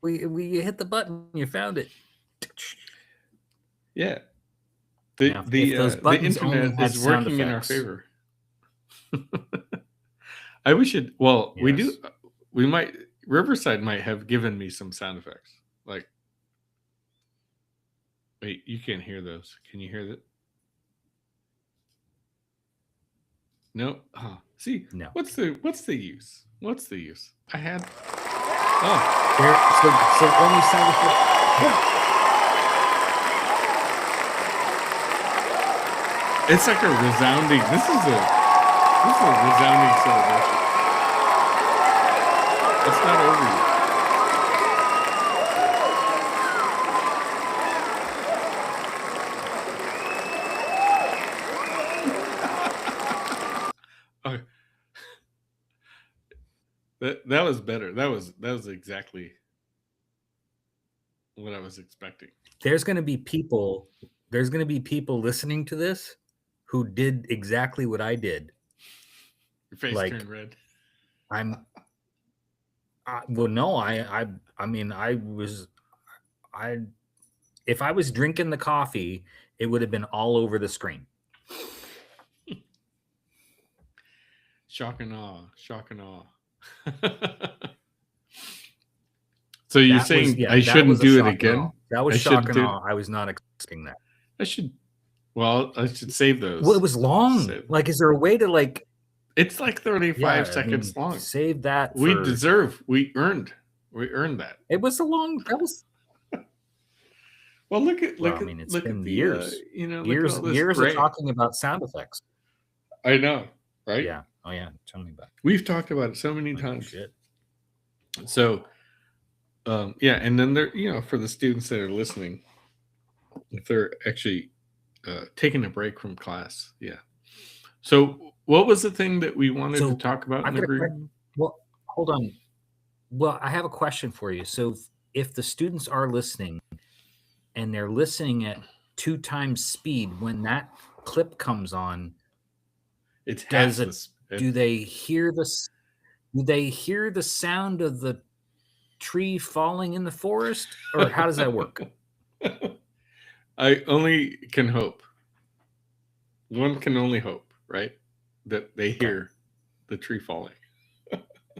We hit the button. You found it. Yeah. Now, if those The buttons only internet had is sound working in our effects. favor. We should. Well, we do. Yes. We might. Riverside might have given me some sound effects. Like, wait, you can't hear those. Can you hear that? No. Oh, see. No. What's the use? What's the use? I had. Oh, So only sound effects. it's like a resounding. This is a resounding celebration. It's not over yet. That was better. That was exactly what I was expecting. There's going to be people listening to this who did exactly what I did. Your face turned red. Well, no, if I was drinking the coffee, it would have been all over the screen. Shock and awe. So you're saying I shouldn't do it again? That was shock and awe. I was not expecting that. I should save those. Well, it was long. Like, is there a way to It's like 35 seconds long. Save that. We earned that. It was a long. That was. Well, look at it's been years. Years of talking about sound effects. I know, right? Yeah. Oh yeah. Tell me about it. We've talked about it so many times. Shit. So, and then there, for the students that are listening, if they're actually taking a break from class, yeah. So, what was the thing that we wanted to talk about in the group? Well, hold on. Well, I have a question for you. So, if the students are listening and they're listening at 2 times speed, when that clip comes on, do they hear the sound of the tree falling in the forest, or how does that work? I only can hope. One can only hope, right? That they hear the tree falling.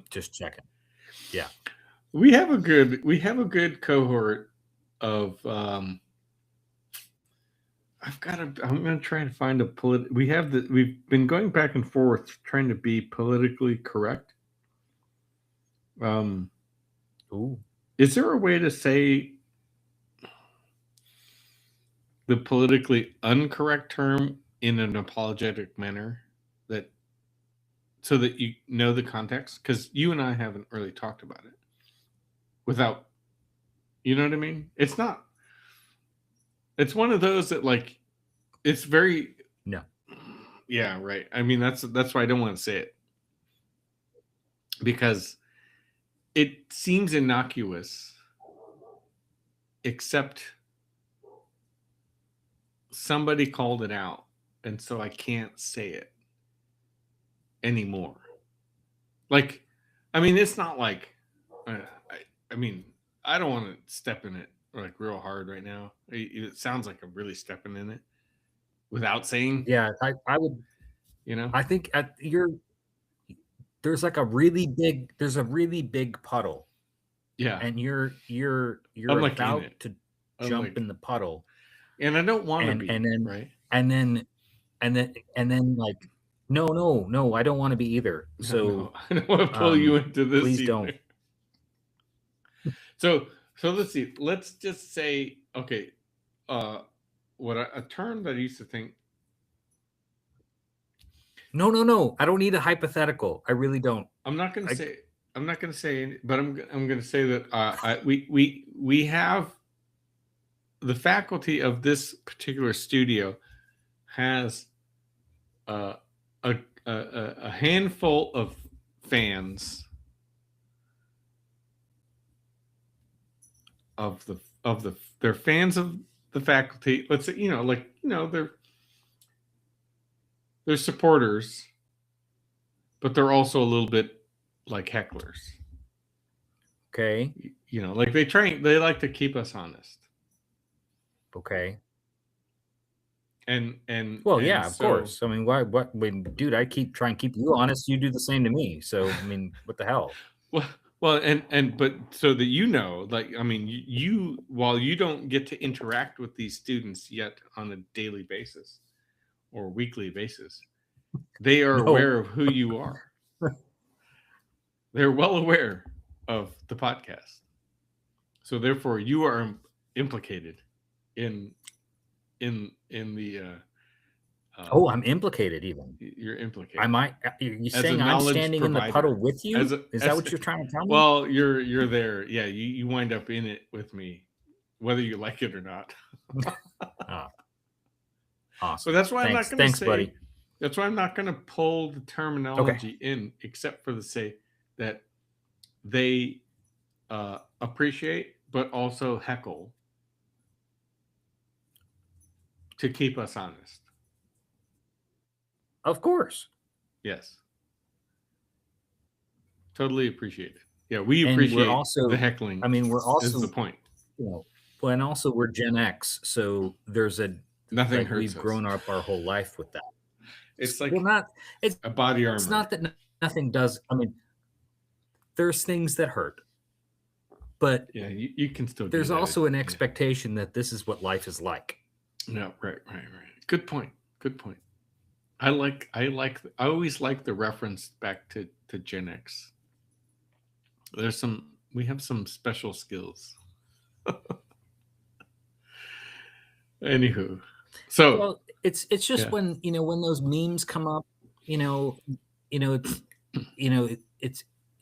Just checking. Yeah. We have a good cohort of I'm going to try to find we've been going back and forth trying to be politically correct. Is there a way to say the politically incorrect term in an apologetic manner so that you know the context? Because you and I haven't really talked about it without, you know what I mean? It's not. It's one of those that it's very. No. Yeah, right. I mean, that's why I don't want to say it, because it seems innocuous, except somebody called it out, and so I can't say it anymore. It's not like, I don't want to step in it real hard right now. It sounds like I'm really stepping in it without saying. Yeah, I would. I think there's a really big puddle. Yeah, and you're about to jump in the puddle, and I don't want to be. And then right, and then no, I don't want to be either. So I don't want to pull you into this. Please either. Don't. So let's see. Let's just say, okay, what a term that I used to think. No. I don't need a hypothetical. I really don't. I'm not going to say. I'm not going to say, but I'm going to say that we have the faculty of this particular studio has a handful of fans they're fans of the faculty. Let's say, they're supporters, but they're also a little bit like hecklers. Okay. You know, like they like to keep us honest. Okay. And Well, yeah, of so course. I mean, what, when, dude, I try and keep you honest. You do the same to me. So, I mean, what the hell? well, and but so that you know, like, I mean, you while you don't get to interact with these students yet on a daily basis or weekly basis, they are No. aware of who you are. They're well aware of the podcast. So therefore you are implicated in the Oh, I'm implicated even. you're implicated. I might. You as a saying I'm knowledge standing in the provider. puddle with you? Is that what you're trying to tell me? Well, you're there. Yeah, you wind up in it with me, whether you like it or not. Oh, awesome. So that's why I'm not going to Thanks, say. buddy. That's why I'm not going to pull the terminology in, except for to say that they appreciate, but also heckle to keep us honest. Of course. Yes. Totally appreciate it. Yeah, we And appreciate we're also the heckling. I mean, we're also is the point. You know, well, and also we're Gen X, so there's a Nothing like hurts we've us. grown up our whole life with that. It's like it's a body armor. It's not that nothing does. I mean, there's things that hurt, but yeah, you can still. There's do that. also an expectation that this is what life is like. No, right. Good point. I always like the reference back to Gen X. We have some special skills. Anywho, so well, it's just when when those memes come up, it's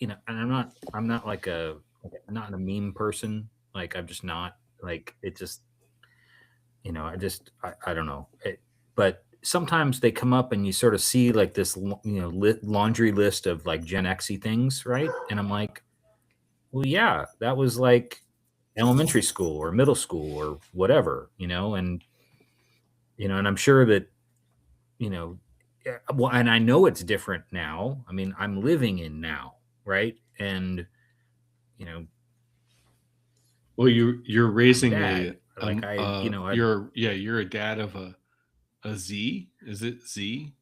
and I'm not like I'm not a meme person. Like I'm just not like it. Just I don't know. But sometimes they come up and you sort of see like this laundry list of like Gen X-y things, right? And I'm like, well, yeah, that was like elementary school or middle school or whatever, and I'm sure that well, and I know it's different now. I mean, I'm living in now, right? And well, you're raising you're a dad of a Z. Is it Z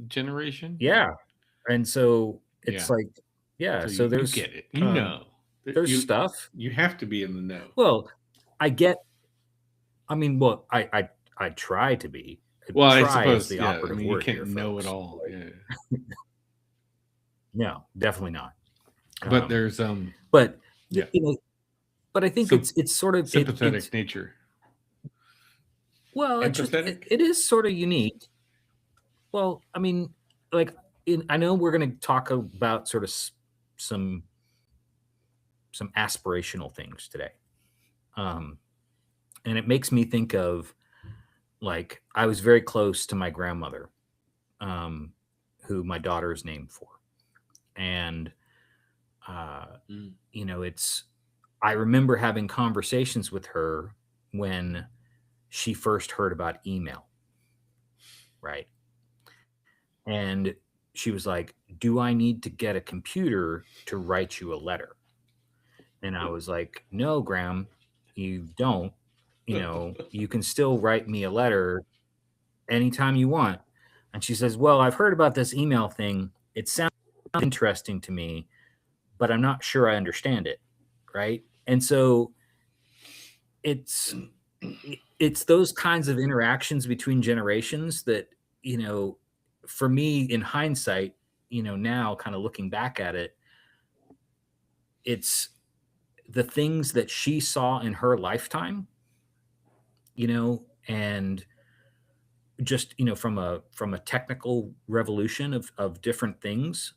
generation? Yeah, and so it's like so there's you get it, there's stuff you have to be in the know. Well, I get. I mean, well, I try to be. Well, try I suppose is the operative word. You can't here, know folks. it all. Yeah. No, definitely not. But there's but but I think it's sort of sympathetic nature. Well, it is sort of unique. Well, I mean, like I know we're going to talk about sort of some aspirational things today. And it makes me think of like I was very close to my grandmother, who my daughter is named for. And I remember having conversations with her when she first heard about email. Right. And she was like, "Do I need to get a computer to write you a letter?" And I was like, "No, Graham, you don't. You can still write me a letter anytime you want." And she says, "Well, I've heard about this email thing. It sounds interesting to me, but I'm not sure I understand it." Right. And so it's those kinds of interactions between generations that, for me in hindsight, now kind of looking back at it, it's the things that she saw in her lifetime, and just, from a technical revolution of different things.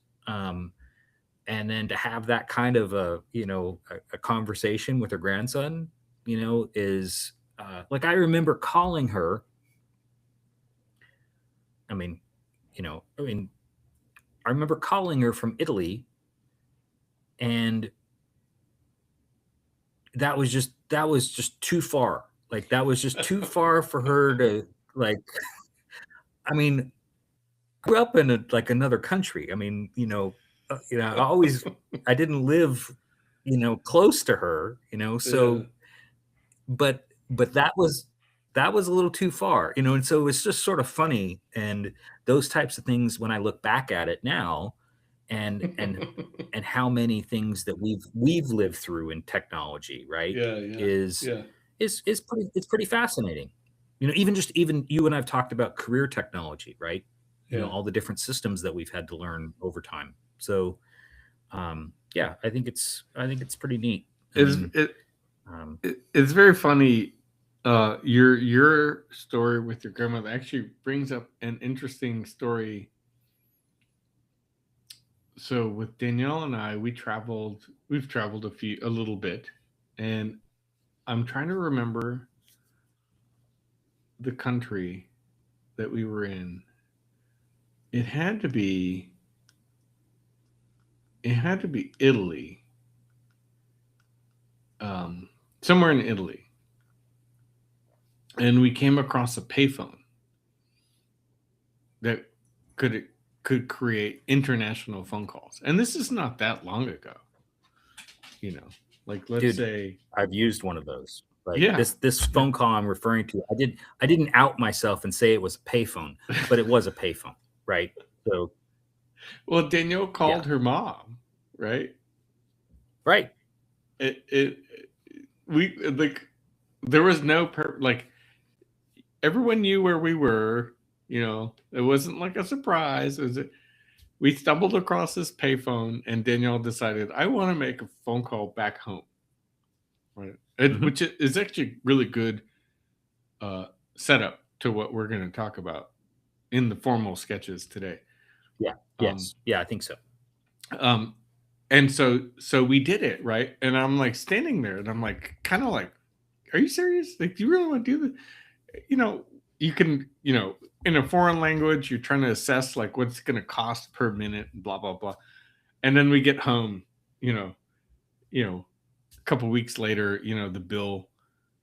And then to have that kind of a conversation with her grandson, is like, I remember calling her. I remember calling her from Italy, and that was just too far. Like that was just too far for her to like. I mean, I grew up in another country. I mean, I didn't live close to her, Yeah. so but that was a little too far, and so it's just sort of funny. And those types of things, when I look back at it now, and how many things that we've lived through in technology, right? Yeah. is it's pretty fascinating. Even you and I've talked about career technology, right? Yeah. All the different systems that we've had to learn over time. So yeah, I think it's pretty neat. It's very funny. Your story with your grandmother actually brings up an interesting story. So with Danielle and I, we've traveled a little bit, and I'm trying to remember the country that we were in. It had to be Italy. Somewhere in Italy. And we came across a payphone that could create international phone calls. And this is not that long ago. Like let's say I've used one of those. Like Yeah. this phone call I'm referring to, I didn't out myself and say it was a payphone, but it was a payphone, right? So Well, Danielle called her mom, right? Right. We like there was no like everyone knew where we were. It wasn't like a surprise. We stumbled across this payphone, and Danielle decided, I want to make a phone call back home. Right, which is actually really good setup to what we're going to talk about in the formal sketches today. Yeah. Yes. Yeah, I think so. And so we did it, right? And I'm like standing there, and I'm like, kind of like, are you serious? Like, do you really want to do this? You can, in a foreign language, you're trying to assess like what's going to cost per minute, and blah blah blah. And then we get home, a couple weeks later, the bill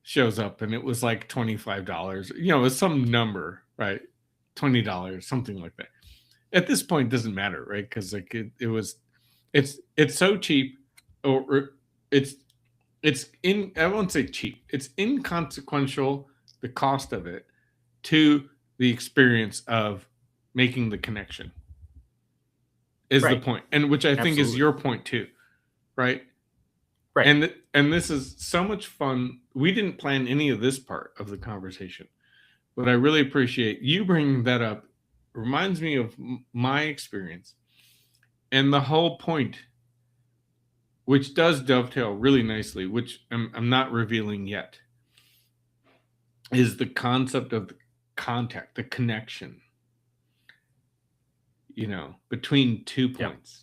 shows up, and it was like $25. It was some number, right? $20, something like that. At this point, it doesn't matter, right? Because like it's so cheap, or it's I won't say cheap. It's inconsequential, the cost of it, to the experience of making the connection is the point. And which I think is your point too, right? Right. And this is so much fun. We didn't plan any of this part of the conversation, but I really appreciate you bringing that up. It reminds me of my experience, and the whole point, which does dovetail really nicely, which I'm not revealing yet, is the concept of the contact, the connection, between 2 points.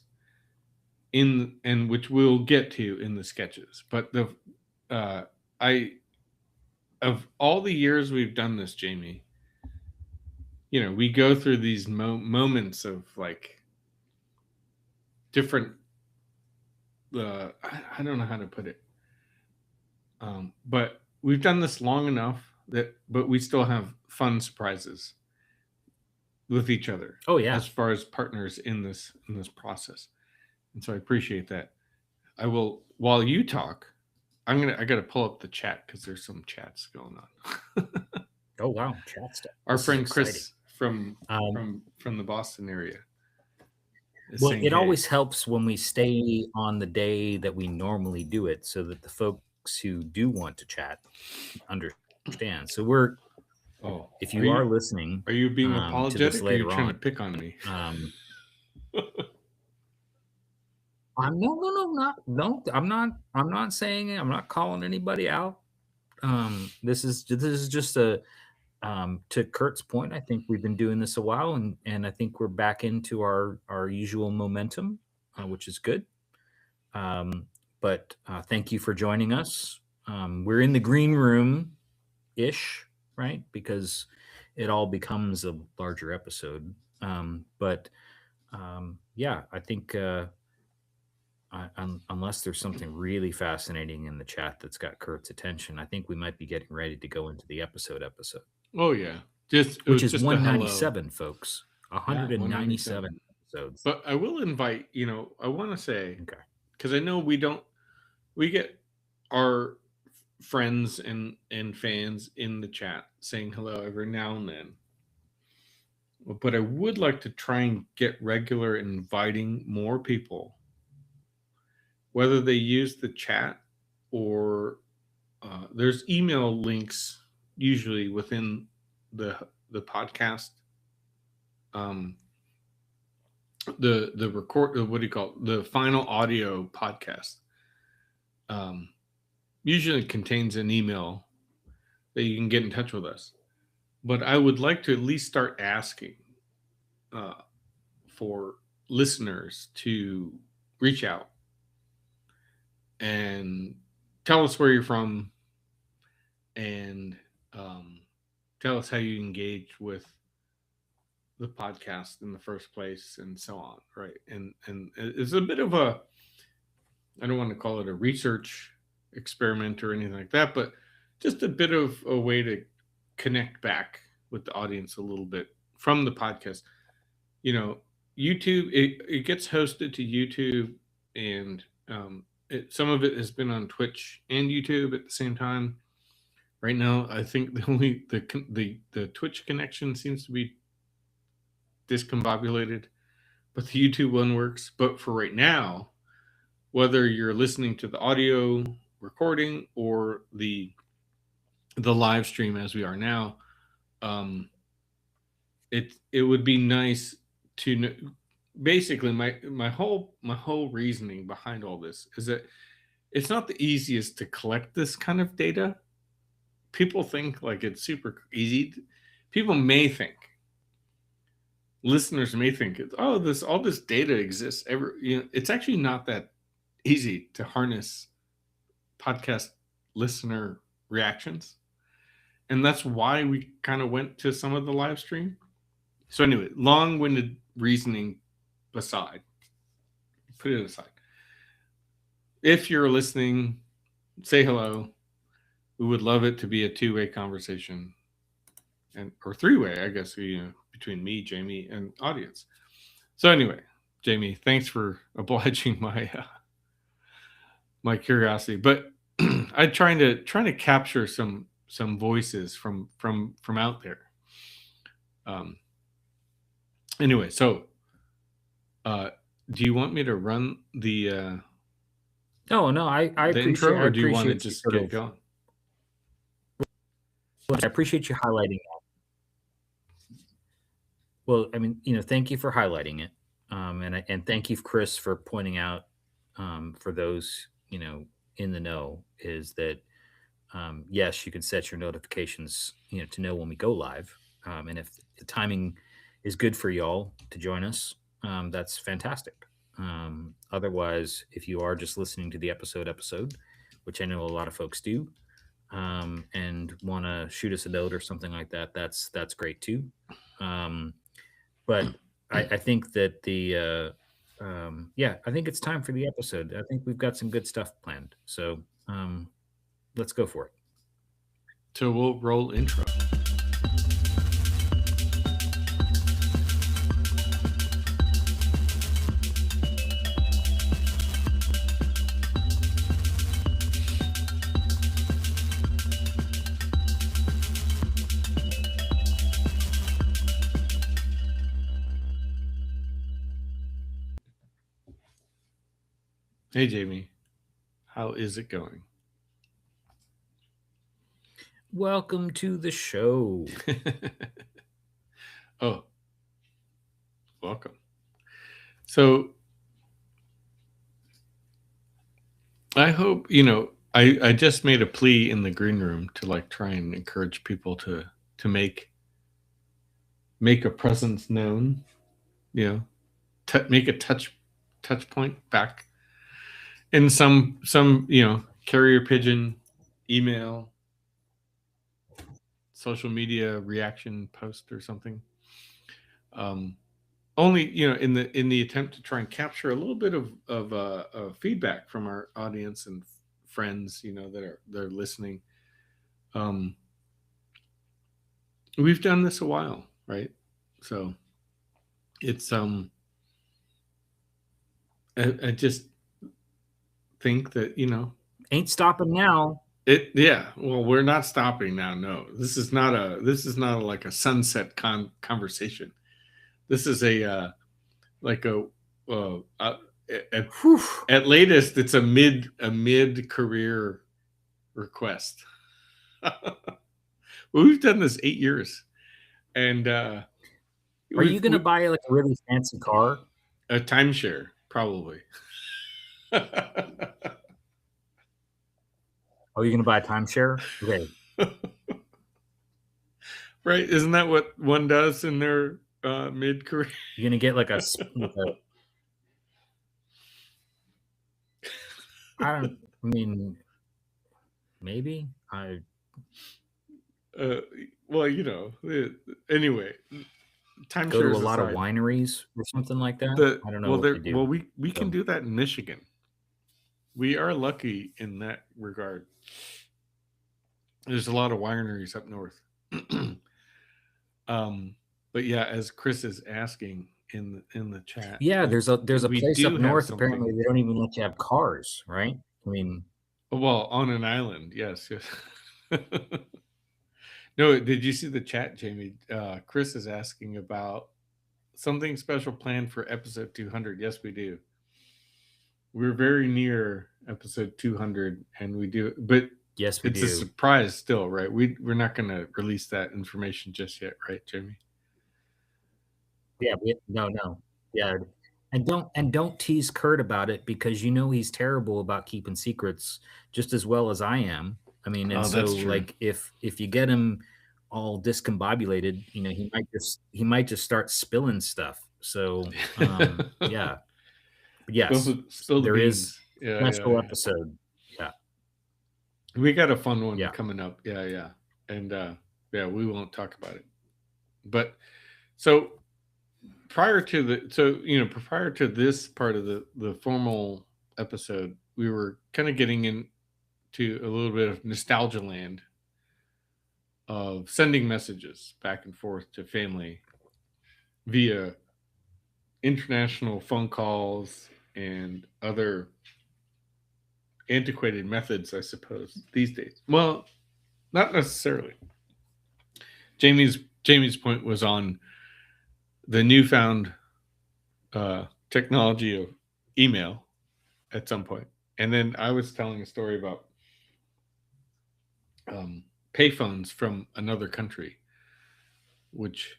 And which we'll get to in the sketches. But of all the years we've done this, Jamie, we go through these moments of like different, I don't know how to put it. But we've done this long enough but we still have fun surprises with each other. Oh yeah. As far as partners in this process. And so I appreciate that. I will, while you talk, I got to pull up the chat because there's some chats going on. Oh wow, chat stuff. Our friend Chris from the Boston area. Well, it always helps when we stay on the day that we normally do it, so that the folks who do want to chat understand. So if you are listening, are you being apologetic, or are you trying to pick on me? No, I'm not saying it. I'm not calling anybody out. This is just to Kurt's point. I think we've been doing this a while, and I think we're back into our usual momentum, which is good. But thank you for joining us. We're in the green room ish, right? Because it all becomes a larger episode. Yeah, I think unless there's something really fascinating in the chat that's got Kurt's attention, I think we might be getting ready to go into the episode. Oh yeah, which is 197, folks. 197 episodes. But I will invite, I want to say, because I know we don't we get our friends and fans in the chat saying hello every now and then. But I would like to try and get regular inviting more people, whether they use the chat or there's email links usually within the podcast. Um, the record, what do you call it? The final audio podcast usually contains an email that you can get in touch with us. But I would like to at least start asking uh, for listeners to reach out and tell us where you're from and tell us how you engage with the podcast in the first place and so on, right? And it's a bit of a, I don't want to call it a research experiment or anything like that, but just a bit of a way to connect back with the audience a little bit from the podcast. You know, YouTube, it gets hosted to YouTube, and some of it has been on Twitch and YouTube at the same time. Right now, I think the Twitch connection seems to be discombobulated, but the YouTube one works. But for right now, whether you're listening to the audio recording or the live stream as we are now, it would be nice to know. Basically, my whole reasoning behind all this is that it's not the easiest to collect this kind of data. People think like it's super easy. People may think, listeners may think, all this data exists. It's actually not that easy to harness podcast listener reactions, and that's why we kind of went to some of the live stream. So anyway, long-winded reasoning aside, put it aside. If you're listening, say hello. We would love it to be a two-way conversation, or three-way, I guess, between me, Jamie, and audience. So anyway, Jamie, thanks for obliging my curiosity. But I'm trying to capture some voices from out there. Anyway, so do you want me to run the No, I the appreciate. intro, or I do you want to appreciate you just sort get of. going? I appreciate you highlighting that. Well, I mean, thank you for highlighting it, and thank you, Chris, for pointing out for those in the know is that yes, you can set your notifications to know when we go live, and if the timing is good for y'all to join us, that's fantastic. Otherwise, if you are just listening to the episode, which I know a lot of folks do, and want to shoot us a note or something like that, that's great too. But I think that I think it's time for the episode. I think we've got some good stuff planned. So let's go for it. So we'll roll intro. Hey, Jamie, how is it going? Welcome to the show. Oh, welcome. So I hope, I just made a plea in the green room to try and encourage people to make a presence known, make a touch point back in some carrier pigeon, email, social media reaction post or something. Only in the attempt to try and capture a little bit of feedback from our audience and friends, that are listening. We've done this a while, right? So it's I just think that Ain't stopping now. Yeah. Well, we're not stopping now. No, this is not like a sunset conversation. This is like a at, Whew. at latest it's a mid career request. We've done this 8 years, and Are you going to buy like a really fancy car? a timeshare, probably. Oh, you're going to buy a timeshare? Okay. Right? Isn't that what one does in their mid career? You're going to get like a I mean, maybe. Well, anyway, timeshares Go to a lot of aside, wineries or something like that. I don't know what they do. well, we can do that in Michigan. We are lucky in that regard. There's a lot of wineries up north. But yeah, as Chris is asking in the chat, Yeah, there's a we place do up have north. something- Apparently, they don't even let you have cars, right? I mean, well, on an island, yes. No, did you see the chat, Jamie? Chris is asking about something special planned for episode 200. Yes, we do. We're very near episode 200, and we do, but yes, we it's do. a surprise still, right? We're not going to release that information just yet, right, Jamie? Yeah, no, yeah, and don't tease Kurt about it, because you know he's terrible about keeping secrets, just as well as I am. I mean, and so That's true. like if you get him all discombobulated, he might just start spilling stuff. So yeah, but yes, Spill the there is beans. special episode. Yeah, we got a fun one Yeah. coming up. Yeah, and yeah, we won't talk about it. But so prior to this part of the formal episode, we were kind of getting into a little bit of nostalgia land of sending messages back and forth to family via international phone calls and other antiquated methods, I suppose, these days. Well, not necessarily. Jamie's point was on the newfound technology of email at some point. And then I was telling a story about payphones from another country, which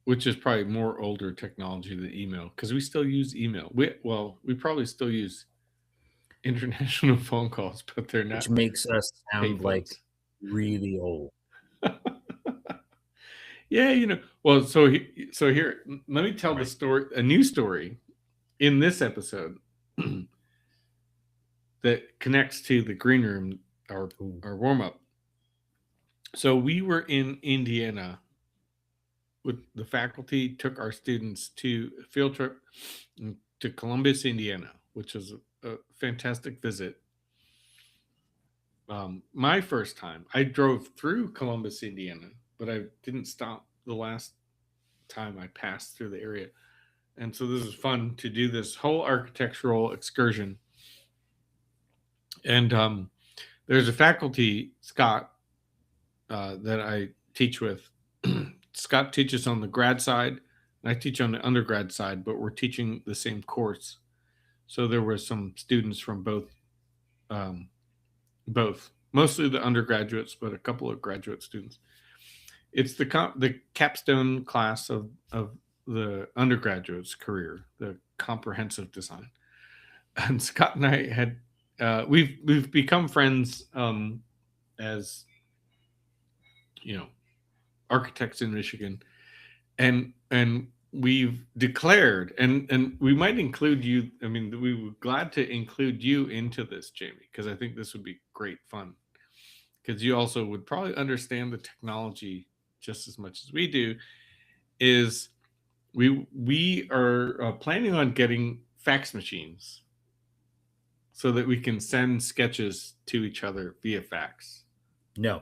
is probably more older technology than email, because we still use email. We probably still use international phone calls, but they're not. which makes us sound payphones. like really old. Yeah, well, so here, let me tell the story, a new story in this episode that connects to the green room, our warm up. So we were in Indiana with the faculty, took our students to a field trip to Columbus, Indiana, which was a fantastic visit. My first time, I drove through Columbus, Indiana, but I didn't stop the last time I passed through the area. And so this is fun to do this whole architectural excursion. And there's a faculty, Scott, that I teach with. Scott teaches on the grad side, and I teach on the undergrad side, but we're teaching the same course. So there were some students from both, mostly the undergraduates, but a couple of graduate students. It's the capstone class of the undergraduate's career, the comprehensive design. And Scott and I had we've become friends as architects in Michigan, and we've declared, and we might include you. I mean, we were glad to include you into this, Jamie, because I think this would be great fun, because you also would probably understand the technology just as much as we do. Is we are planning on getting fax machines so that we can send sketches to each other via fax. No.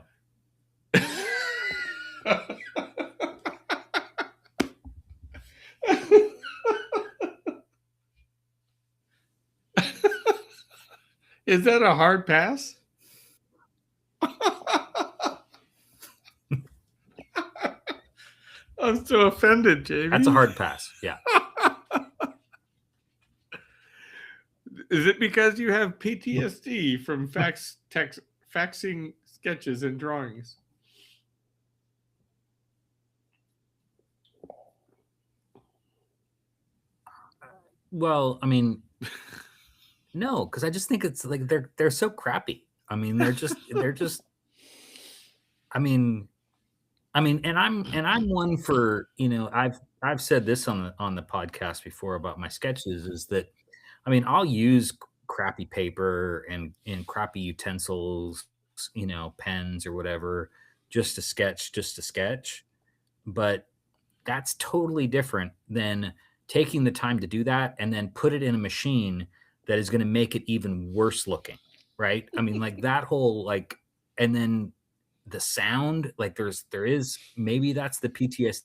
Is that a hard pass? I'm so offended, Jamie. That's a hard pass. Yeah. Is it because you have PTSD from faxing sketches and drawings? Well, I mean, no, because I just think it's like they're so crappy. I mean, they're just I mean, and I'm one for, I've said this on the podcast before about my sketches is that, I mean, I'll use crappy paper and crappy utensils, pens or whatever, just to sketch. But that's totally different than taking the time to do that and then put it in a machine that is going to make it even worse looking, right? I mean, like that whole like, and then the sound, like there is maybe that's the PTSD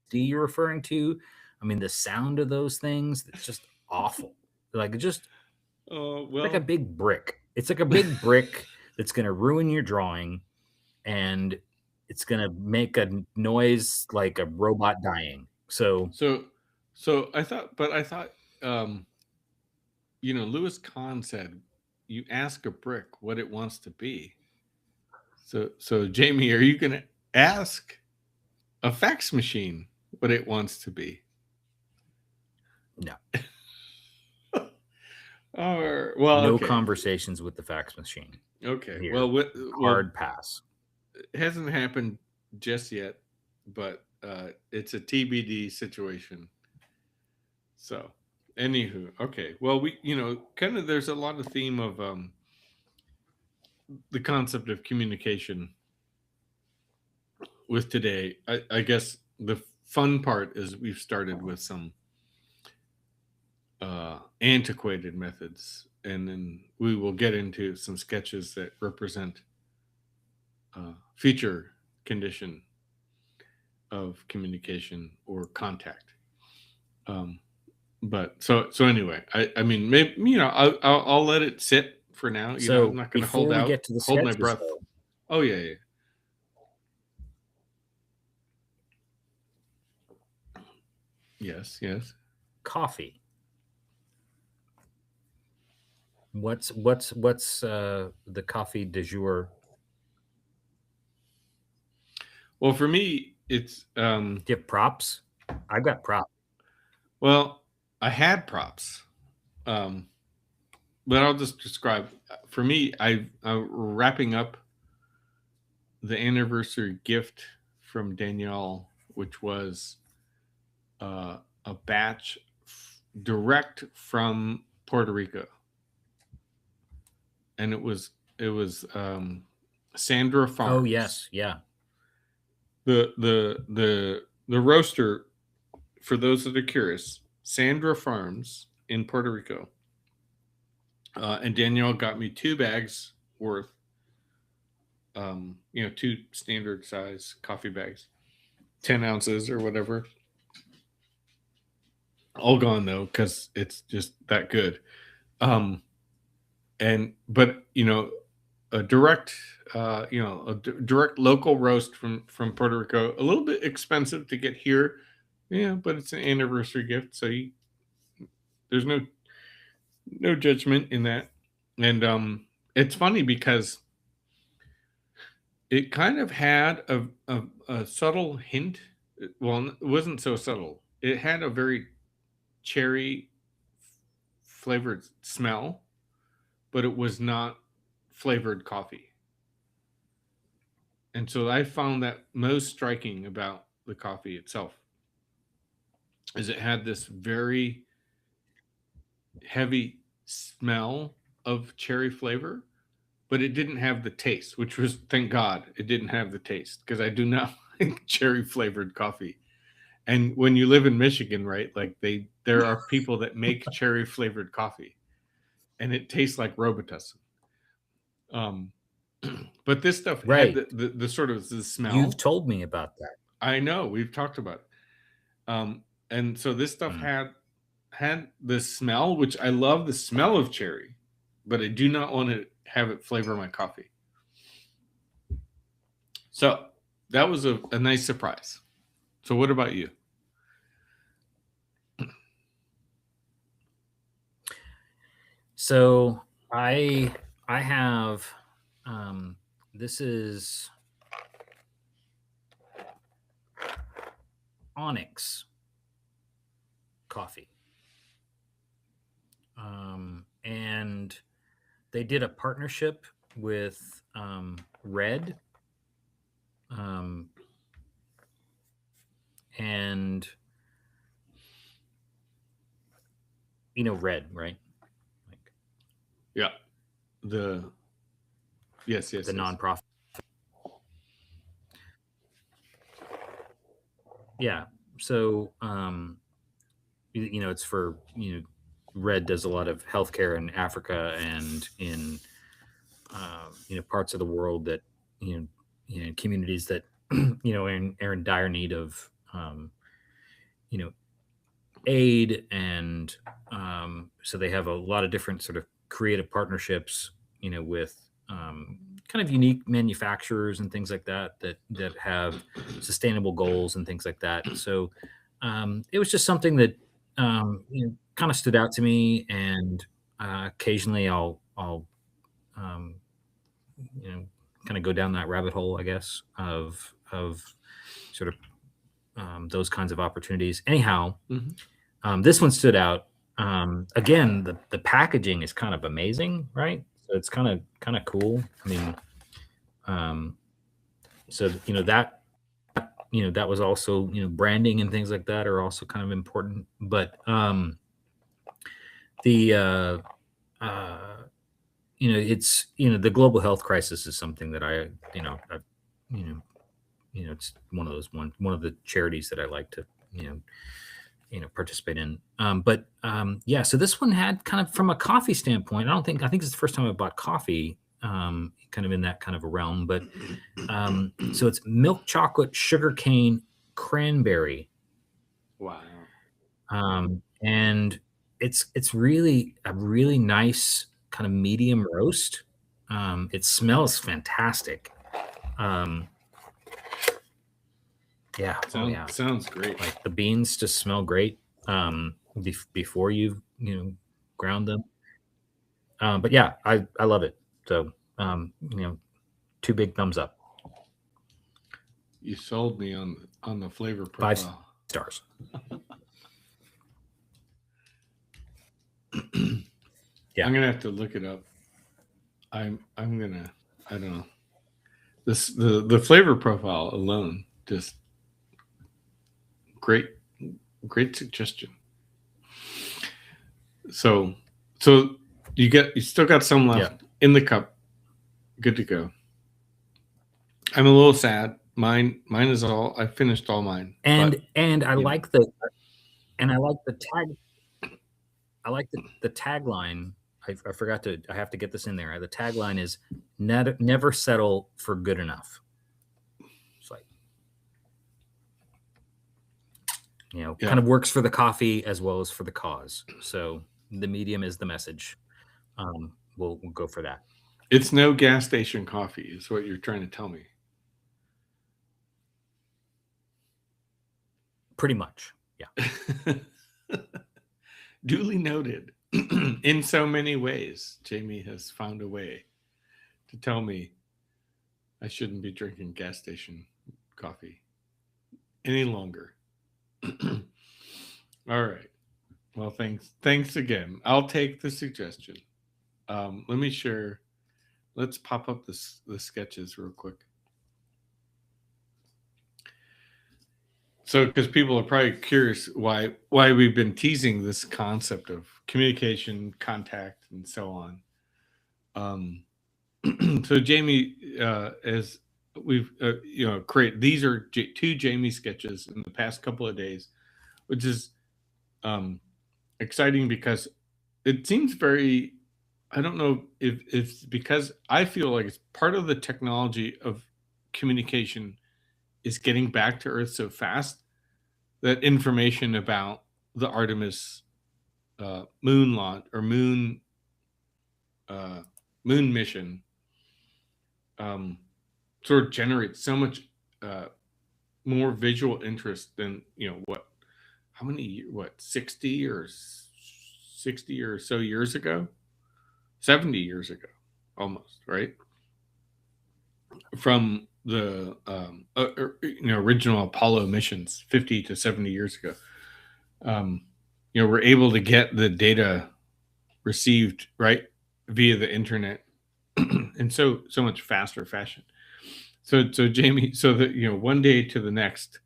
you're referring to. I mean, the sound of those things, it's just awful. Like just like a big brick. It's like a big brick that's going to ruin your drawing, and it's going to make a noise like a robot dying. So I thought, Louis Kahn said, you ask a brick what it wants to be. So Jamie, are you going to ask a fax machine what it wants to be? No. No conversations with the fax machine. Okay. Here. Well, hard pass. It hasn't happened just yet, but it's a TBD situation. So, anywho, okay. Well, we, kind of there's a lot of theme of the concept of communication with today. I guess the fun part is we've started with some antiquated methods, and then we will get into some sketches that represent future condition of communication or contact. But so anyway, I mean, maybe, I'll let it sit for now. So I'm not going to hold out, get to the hold my sketches, breath. Though, oh yeah. Yes. Coffee. What's the coffee du jour? Well, for me, it's Do you have props? I've got props. Well, I had props, but I'll just describe. For me, I'm wrapping up the anniversary gift from Danielle, which was a batch direct from Puerto Rico, and it was Sandra Farms. Oh yes, yeah. The roaster, for those that are curious, Sandra Farms in Puerto Rico, and Danielle got me 2 bags worth, 2 standard size coffee bags, 10 ounces or whatever. All gone though, because it's just that good. But a direct, direct local roast from Puerto Rico, a little bit expensive to get here. Yeah, but it's an anniversary gift, so there's no judgment in that. And it's funny because it kind of had a subtle hint. Well, it wasn't so subtle. It had a very cherry flavored smell, but it was not flavored coffee. And so I found that most striking about the coffee itself is it had this very heavy smell of cherry flavor, but it didn't have the taste, which was, thank God it didn't have the taste, because I do not like cherry flavored coffee. And when you live in Michigan, right, like there are people that make cherry flavored coffee, and it tastes like Robitussin. But this stuff Right. had the sort of the smell. You've told me about that. I know, we've talked about it. And so this stuff had the smell, which I love the smell of cherry, but I do not want to have it flavor my coffee. So that was a nice surprise. So what about you? So I have this is Onyx coffee. And they did a partnership with Red. And you know Red, right? Like Yeah. Yes. the nonprofit. Yeah. So you know, it's for, you know, Red does a lot of healthcare in Africa and in you know, parts of the world that, you know, communities that you know are in dire need of you know, aid. And so they have a lot of different sort of creative partnerships, you know, with kind of unique manufacturers and things like that that have sustainable goals and things like that. So it was just something that you know, kind of stood out to me. And occasionally I'll um, you know, kind of go down that rabbit hole, I guess, of sort of those kinds of opportunities. Anyhow, this one stood out. Again, the packaging is kind of amazing, right? So it's kind of cool. I mean, so you know that, you know, that was also, you know, branding and things like that are also kind of important. But the you know, it's, you know, the global health crisis is something that I, you know, I've, you know, it's one of those one of the charities that I like to, you know, participate in. But yeah, so this one had kind of, from a coffee standpoint, I think it's the first time I bought coffee, kind of in that kind of a realm. But so it's milk chocolate, sugar cane, cranberry. Wow. And it's really a really nice kind of medium roast. It smells fantastic. Um, yeah, oh yeah, Sounds great. like the beans just smell great before you know, ground them. But yeah, I love it. So you know, two big thumbs up, You sold me on the flavor 5 profile. stars. Yeah. I'm gonna have to look it up. I'm gonna, I don't know. The flavor profile alone, just great suggestion. So you still got some left in the cup. Good to go. I'm a little sad. Mine is all, I finished all mine. And but, I like the tag. I like the tagline. I forgot to. I have to get this in there. The tagline is never settle for good enough. It's like, you know, kind of works for the coffee as well as for the cause. So the medium is the message. We'll go for that. It's no gas station coffee, is what you're trying to tell me. Pretty much, yeah. Duly noted. In so many ways, Jamie has found a way to tell me I shouldn't be drinking gas station coffee any longer. All right. Well, thanks again. I'll take the suggestion. Let me share. Let's pop up the sketches real quick. So, because people are probably curious why we've been teasing this concept of communication, contact, and so on. So Jamie, as we've you know, these are two Jamie sketches in the past couple of days, which is exciting because it seems very, I don't know if it's because I feel like it's part of the technology of communication is getting back to Earth so fast that information about the Artemis moon launch or moon moon mission sort of generates so much more visual interest than how many 60 or so years ago, 70 years ago almost, right, from the original Apollo missions 50 to 70 years ago. We're able to get the data received right via the internet in so much faster fashion. So Jamie, so that one day to the next,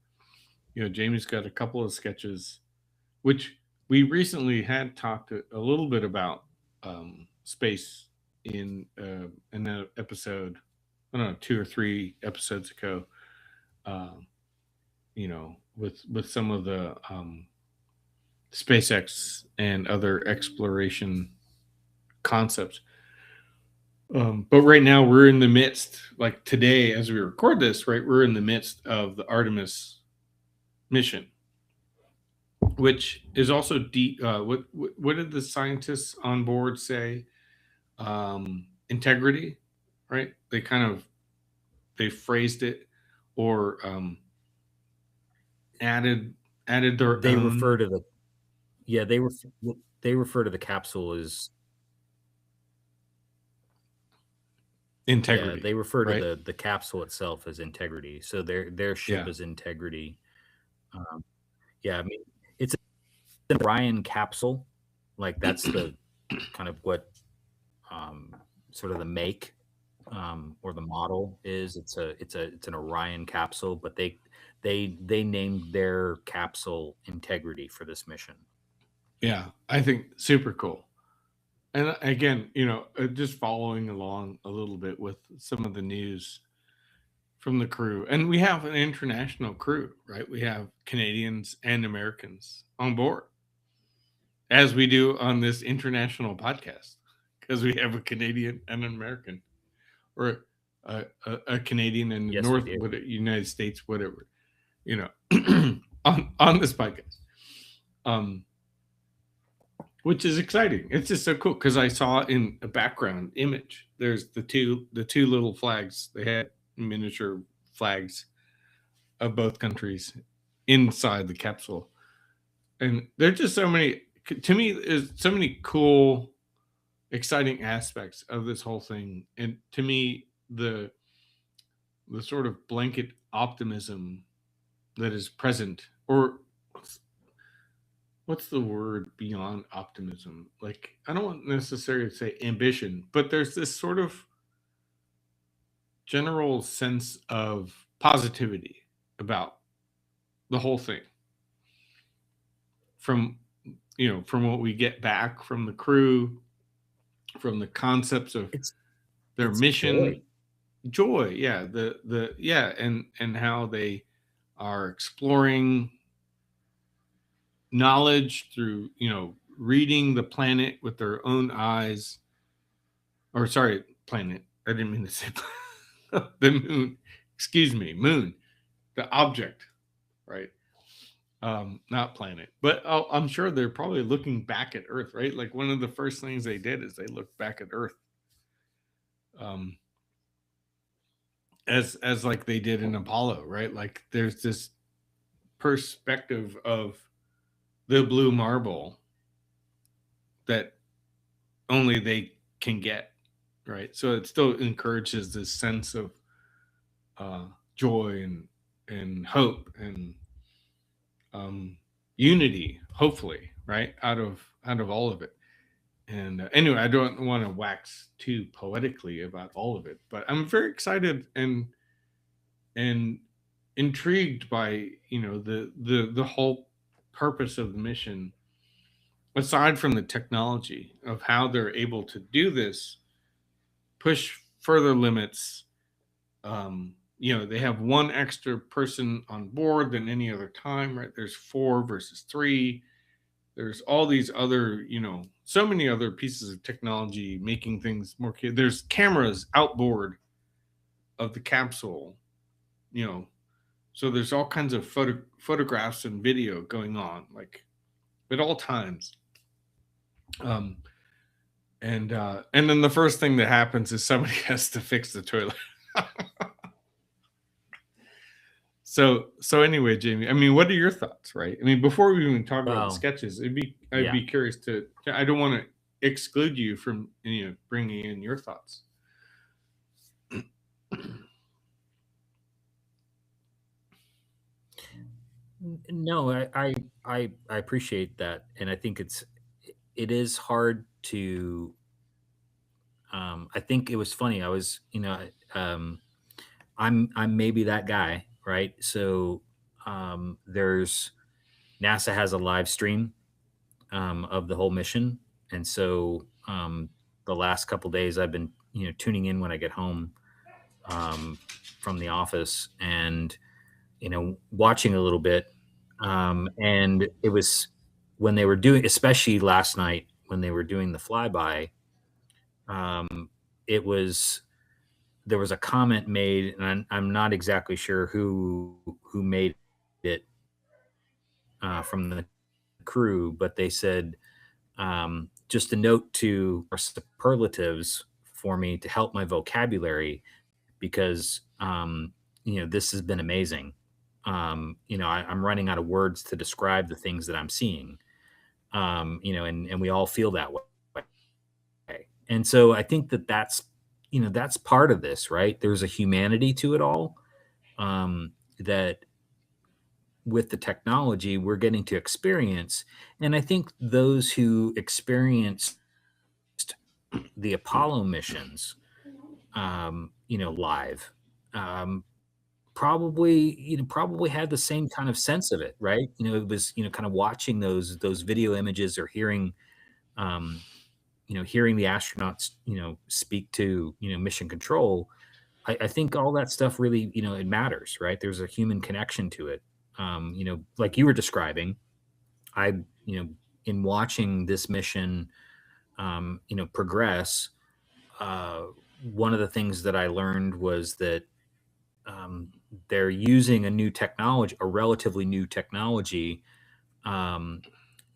Jamie's got a couple of sketches, which we recently had talked a little bit about space in an episode, I don't know, 2 or 3 episodes ago. With some of the SpaceX and other exploration concepts. But right now we're in the midst, like today, as we record this, right, we're in the midst of the Artemis mission, which is also deep. What did the scientists on board say? Integrity, right? They phrased it, or added their They own. refer to they refer to the capsule as integrity. Yeah, they refer right? to the capsule itself as Integrity. So their ship Yeah. is Integrity. I mean, it's an Orion capsule. Like that's the kind of what sort of the make or the model is. It's an Orion capsule, but they named their capsule Integrity for this mission. Yeah, I think super cool. And again, just following along a little bit with some of the news from the crew. And we have an international crew, right? We have Canadians and Americans on board, as we do on this international podcast, because we have a Canadian and an American, or a Canadian and Yes, North we do. United States, whatever, on this podcast. Which is exciting. It's just so cool because I saw in a background image, there's the two little flags. They had miniature flags of both countries inside the capsule, and there's just so many. To me, there's so many cool, exciting aspects of this whole thing, and to me, the sort of blanket optimism that is present, or what's the word beyond optimism? Like, I don't want necessarily to say ambition, but there's this sort of general sense of positivity about the whole thing. From what we get back from the crew, from the concepts of their mission, joy, yeah, and how they are exploring knowledge through reading the planet with their own eyes, or sorry, planet, I didn't mean to say the moon, excuse me, moon, the object, right? Not planet, but I'm sure they're probably looking back at Earth, right? Like one of the first things they did is they looked back at Earth, as like they did in Apollo, right? Like there's this perspective of the blue marble that only they can get, right? So it still encourages this sense of joy and hope and unity, hopefully, right, out of all of it. And anyway, I don't want to wax too poetically about all of it, but I'm very excited and intrigued by the whole purpose of the mission, aside from the technology of how they're able to do this, push further limits. They have one extra person on board than any other time, right? There's 4 versus 3. There's all these other, so many other pieces of technology making things more. There's cameras outboard of the capsule, so there's all kinds of photographs and video going on, like at all times. And then the first thing that happens is somebody has to fix the toilet. So anyway, Jamie, I mean, what are your thoughts, right? I mean, before we even talk about the Well, sketches, I'd yeah. be curious to. I don't want to exclude you from bringing in your thoughts. No, I appreciate that, and I think it is hard to. I think it was funny. I was, I'm maybe that guy, right? So there's NASA has a live stream of the whole mission, and so the last couple days I've been tuning in when I get home from the office and watching a little bit. And it was when they were doing, especially last night when they were doing the flyby. It was there was a comment made, and I'm not exactly sure who made it from the crew, but they said just a note to our superlatives for me to help my vocabulary because this has been amazing. I'm running out of words to describe the things that I'm seeing. And we all feel that way. And so I think that's part of this, right? There's a humanity to it all that with the technology we're getting to experience. And I think those who experienced the Apollo missions, live, probably had the same kind of sense of it, right? It was, kind of watching those video images or um, hearing the astronauts, speak to, mission control. I think all that stuff really, it matters, right? There's a human connection to it. Like you were describing, I, you know, in watching this mission, progress, uh, one of the things that I learned was that um, they're using a new technology, a relatively new technology, um,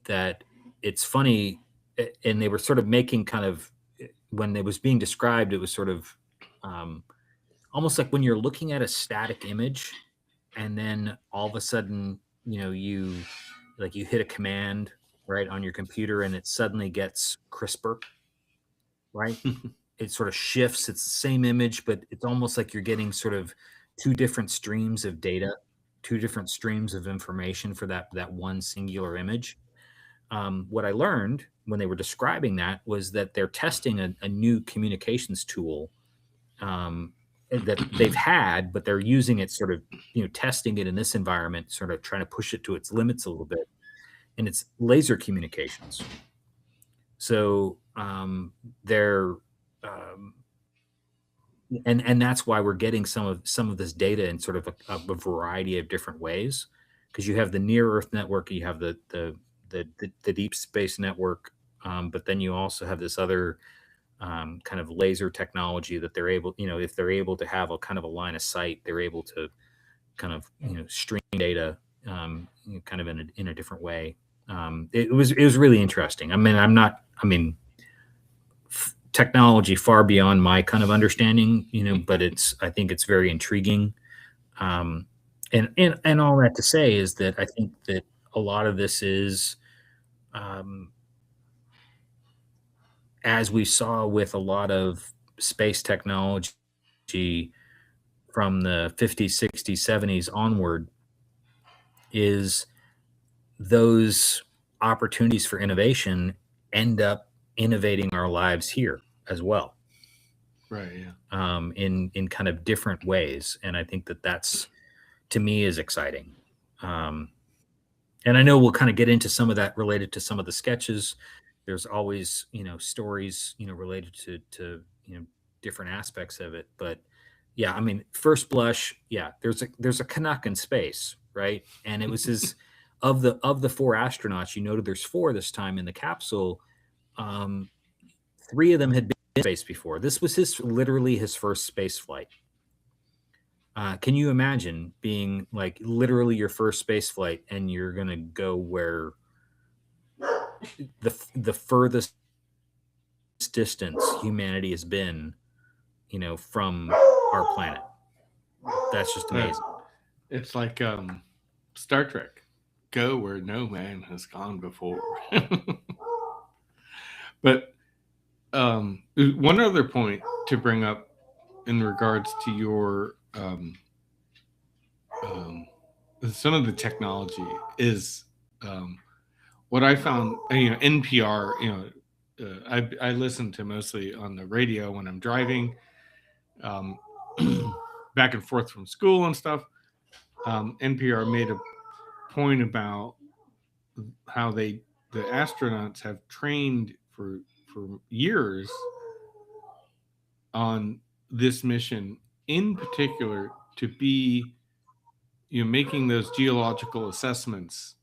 that it's funny, and they were sort of making kind of when it was being described, it was sort of um, almost like when you're looking at a static image, and then all of a sudden, you hit a command right on your computer, and it suddenly gets crisper, right? It sort of shifts. It's the same image, but it's almost like you're getting sort of two different streams of data, two different streams of information for that one singular image. What I learned when they were describing that was that they're testing a new communications tool that they've had, but they're using it sort of, testing it in this environment, sort of trying to push it to its limits a little bit. And it's laser communications. So they're um, and that's why we're getting some of this data in sort of a variety of different ways, because you have the near Earth network, you have the deep space network, but then you also have this other kind of laser technology that they're able, if they're able to have a kind of a line of sight, they're able to kind of stream data kind of in a different way. It was really interesting. Technology far beyond my kind of understanding, but I think it's very intriguing. Um, and all that to say is that I think that a lot of this is, um, as we saw with a lot of space technology from the 50s, 60s, 70s onward, is those opportunities for innovation end up innovating our lives here as well. Right. Yeah. In kind of different ways, and I think that's to me is exciting. Um, and I know we'll kind of get into some of that related to some of the sketches. There's always stories related to different aspects of it, but yeah, I mean, first blush, yeah, there's a Canuck in space, right? And it was his of the four astronauts. You noted there's four this time in the capsule. Um, Three of them had been in space before. This was literally his first space flight. Can you imagine being like literally your first space flight, and you're gonna go where the furthest distance humanity has been, from our planet. That's just amazing. It's like Star Trek, go where no man has gone before. But one other point to bring up in regards to your some of the technology is what I found. NPR. I listen to mostly on the radio when I'm driving, back and forth from school and stuff. NPR made a point about how the astronauts have trained for years on this mission, in particular to be making those geological assessments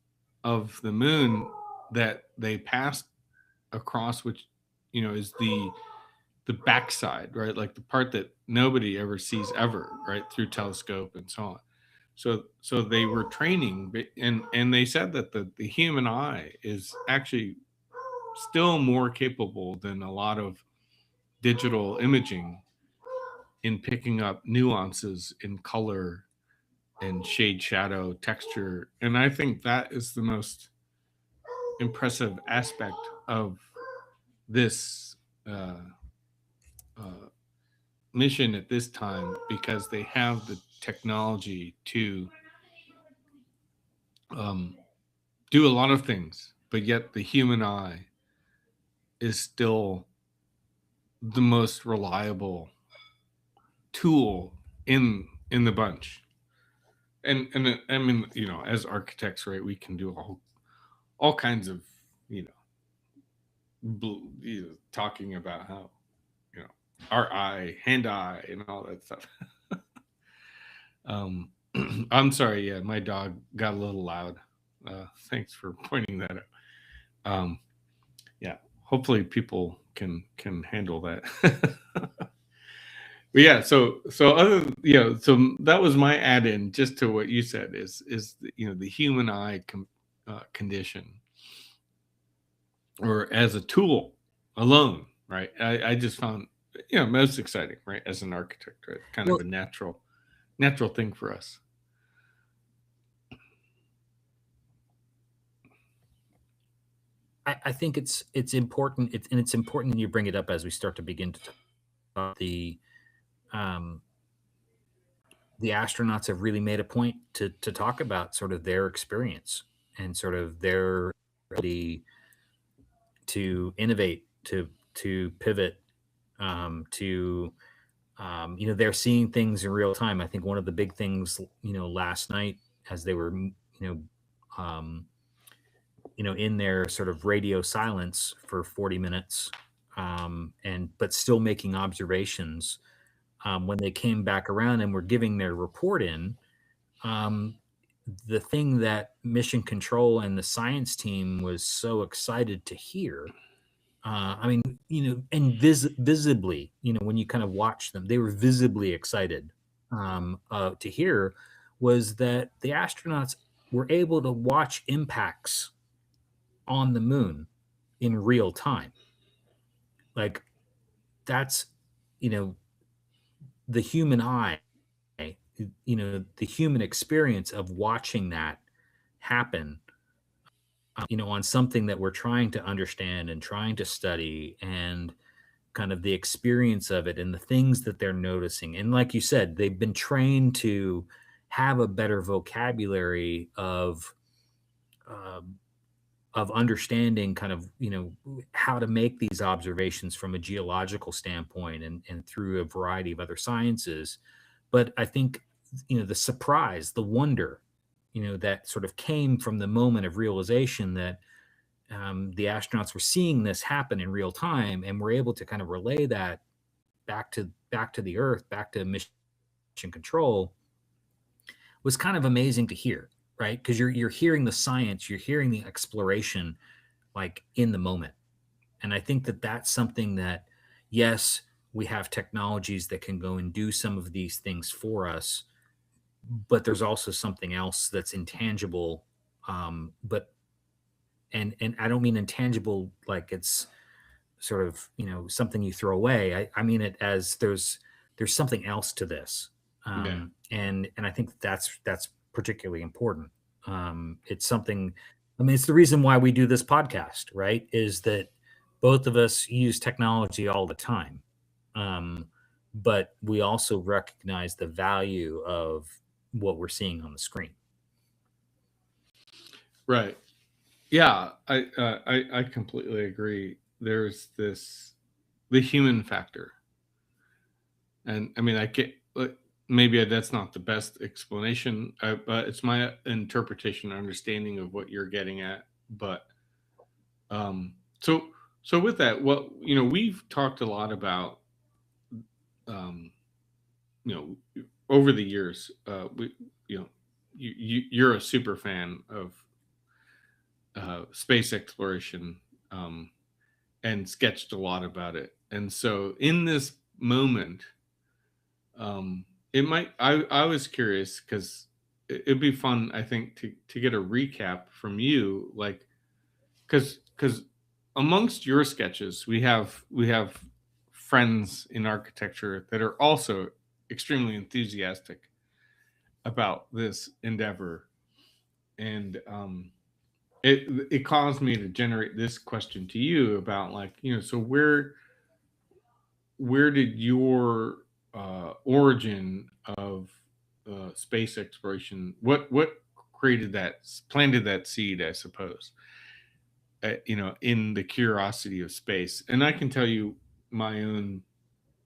of the moon that they passed across, which is the backside, right? Like the part that nobody ever sees ever, right? Through telescope and so on. So they were training, and they said that the human eye is actually still more capable than a lot of digital imaging in picking up nuances in color and shade, shadow, texture. And I think that is the most impressive aspect of this mission at this time, because they have the technology to do a lot of things, but yet the human eye is still the most reliable tool in the bunch. And I mean, as architects, right, we can do all kinds of talking about how our eye, hand eye, and all that stuff. I'm sorry, yeah, my dog got a little loud. Thanks for pointing that out. Yeah, hopefully people can handle that. But yeah, so so that was my add-in just to what you said is the human eye condition, or as a tool alone, right? I just found most exciting, right, as an architect, right? Kind of a natural thing for us. I think it's important, and it's important that you bring it up as we start to begin to talk about the astronauts have really made a point to talk about sort of their experience and sort of their ability to innovate, to pivot, to they're seeing things in real time. I think one of the big things last night, as they were um, in their sort of radio silence for 40 minutes, but still making observations, when they came back around and were giving their report in, the thing that mission control and the science team was so excited to hear, I mean, and visibly, when you kind of watch them, they were visibly excited to hear, was that the astronauts were able to watch impacts on the moon in real time. Like, that's, the human eye, the human experience of watching that happen, on something that we're trying to understand and trying to study, and kind of the experience of it and the things that they're noticing. And like you said, they've been trained to have a better vocabulary of understanding kind of, how to make these observations from a geological standpoint, and through a variety of other sciences. But I think, the surprise, the wonder, that sort of came from the moment of realization that the astronauts were seeing this happen in real time, and were able to kind of relay that back to the Earth, back to mission control, was kind of amazing to hear, right? Because you're hearing the science, you're hearing the exploration, like in the moment. And I think that that's something that, yes, we have technologies that can go and do some of these things for us, but there's also something else that's intangible. But and I don't mean intangible like it's sort of, something you throw away. I mean it as there's something else to this. And I think that's particularly important. It's something, I mean, it's the reason why we do this podcast, right? Is that both of us use technology all the time. But we also recognize the value of what we're seeing on the screen. Right. Yeah, I completely agree. There's the human factor, and I mean, I get maybe that's not the best explanation, but it's my interpretation, understanding of what you're getting at. But so with that, well, we've talked a lot about, you know, over the years, you're a super fan of space exploration, and sketched a lot about it. And so in this moment, it might, I was curious because it'd be fun, I think, to get a recap from you, like, because amongst your sketches, we have friends in architecture that are also extremely enthusiastic about this endeavor. And it caused me to generate this question to you about, like, so where did your origin of space exploration, what created that, planted that seed, I suppose, in the curiosity of space? And I can tell you my own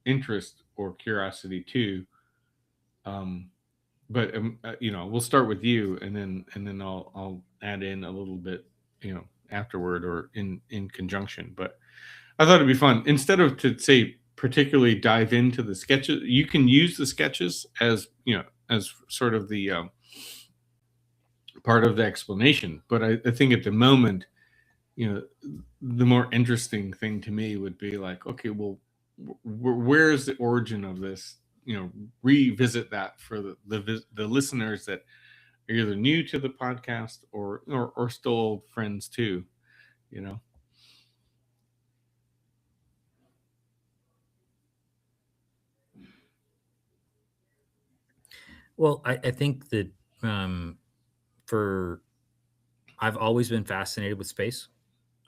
interest or curiosity too. But we'll start with you, and then I'll add in a little bit, afterward, or in conjunction. But I thought it'd be fun, instead of to say particularly dive into the sketches. You can use the sketches as, as sort of the part of the explanation. But I think at the moment, the more interesting thing to me would be like, okay, well, where's the origin of this? Revisit that for the listeners that are either new to the podcast or still old friends too. Well, I think that for I've always been fascinated with space.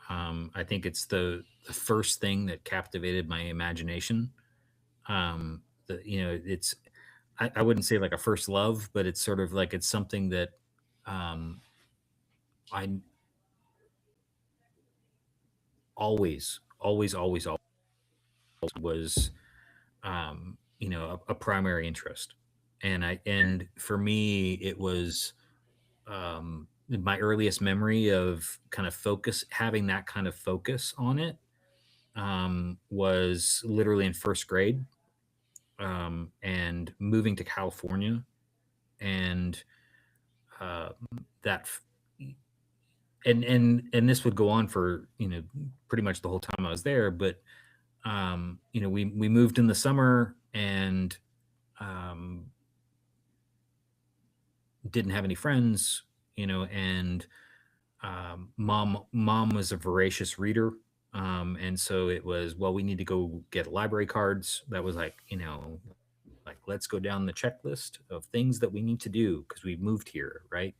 I think it's the first thing that captivated my imagination. It's I wouldn't say like a first love, but it's sort of like it's something that um, I always was, a primary interest. And for me, it was my earliest memory of kind of having that kind of focus on it was literally in first grade, and moving to California, and uh, that and this would go on for pretty much the whole time I was there. But we moved in the summer, and um, didn't have any friends, and mom was a voracious reader. And so it was, well, we need to go get library cards. That was like, like, let's go down the checklist of things that we need to do because we moved here, right?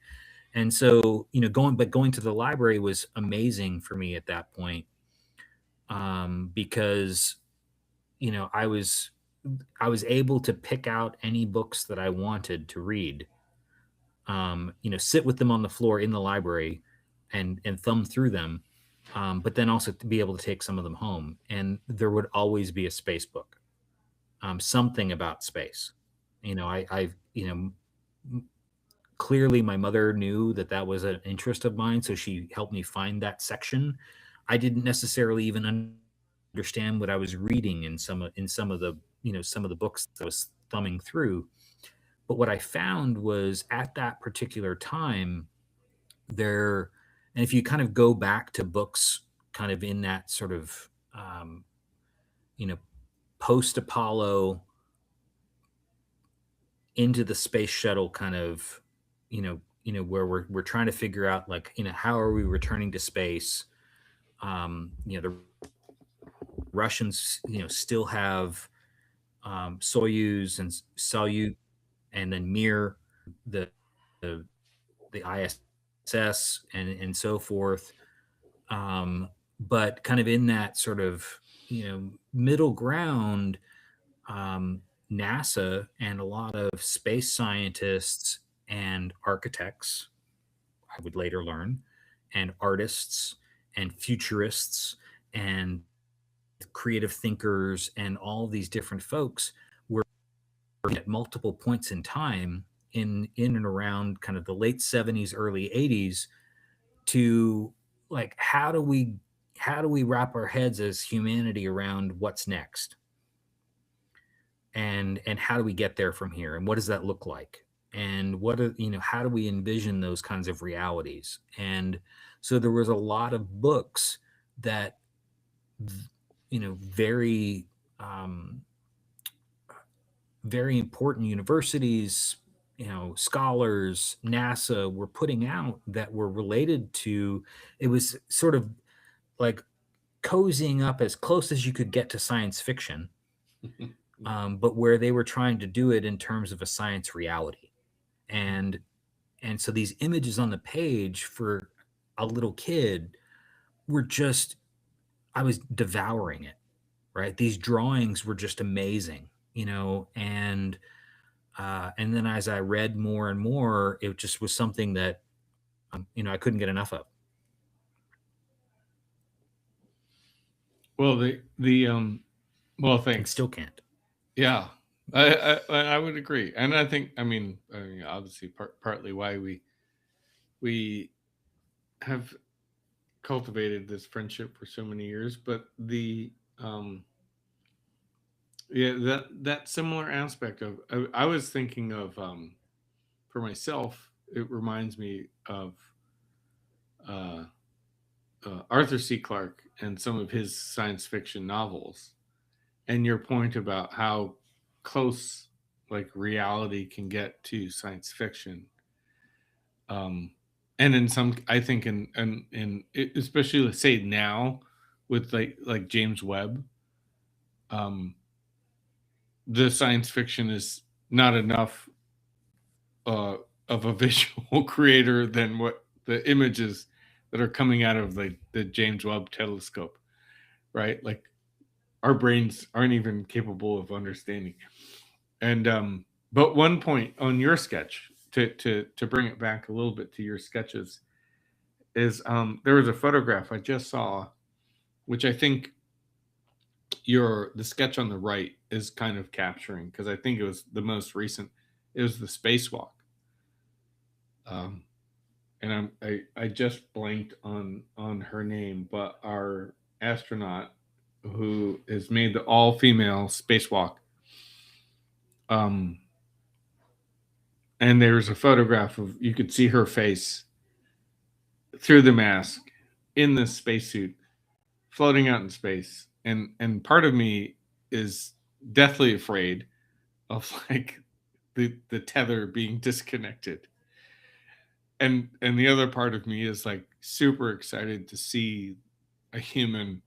And so, going to the library was amazing for me at that point, because I was able to pick out any books that I wanted to read, sit with them on the floor in the library, and thumb through them, but then also to be able to take some of them home. And there would always be a space book, something about space. Clearly my mother knew that that was an interest of mine, so she helped me find that section. I didn't necessarily even understand what I was reading in some of the some of the books that I was thumbing through. But what I found was, at that particular time, there, and if you kind of go back to books kind of in that sort of you know post Apollo, into the space shuttle kind of, where we're trying to figure out, like, how are we returning to space, the Russians, still have Soyuz and Salyut, and then Mir, the the, the ISS, and so forth. But kind of in that sort of middle ground, NASA and a lot of space scientists and architects, I would later learn, and artists and futurists and creative thinkers and all these different folks were at multiple points in time in and around kind of the late 70s, early 80s, to like how do we wrap our heads as humanity around what's next, and how do we get there from here, and what does that look like, and how do we envision those kinds of realities. And so there was a lot of books that very very important universities, scholars, NASA were putting out that were related to. It was sort of like cozying up as close as you could get to science fiction, but where they were trying to do it in terms of a science reality. And so these images on the page for a little kid were just, I was devouring it, right? These drawings were just amazing, and then as I read more and more, it just was something that I couldn't get enough of. Well, well, And thanks. still can't. Yeah, I would agree, and I think obviously partly why we have cultivated this friendship for so many years, but that similar aspect of I was thinking of for myself, it reminds me of uh, Arthur C. Clarke and some of his science fiction novels, and your point about how close like reality can get to science fiction. And in some, I think especially let's say now with like James Webb, um, the science fiction is not enough of a visual creator than what the images that are coming out of the James Webb telescope, right? Like our brains aren't even capable of understanding. And but one point on your sketch to bring it back a little bit to your sketches is there was a photograph I just saw, which I think the sketch on the right is kind of capturing because I think it was the most recent. It was the spacewalk. And I just blanked on her name, but our astronaut who has made the all female spacewalk. And there's a photograph of, you could see her face through the mask in this spacesuit floating out in space, and part of me is deathly afraid of like the tether being disconnected, and the other part of me is like super excited to see a human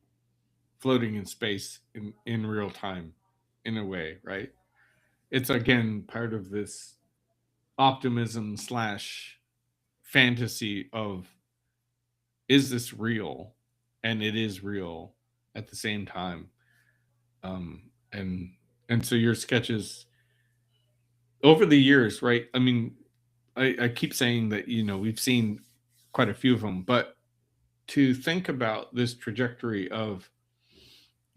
floating in space in real time, in a way, right? It's again part of this optimism slash fantasy of, is this real? And it is real at the same time. um and so your sketches over the years, right? I mean, I keep saying that we've seen quite a few of them, but to think about this trajectory of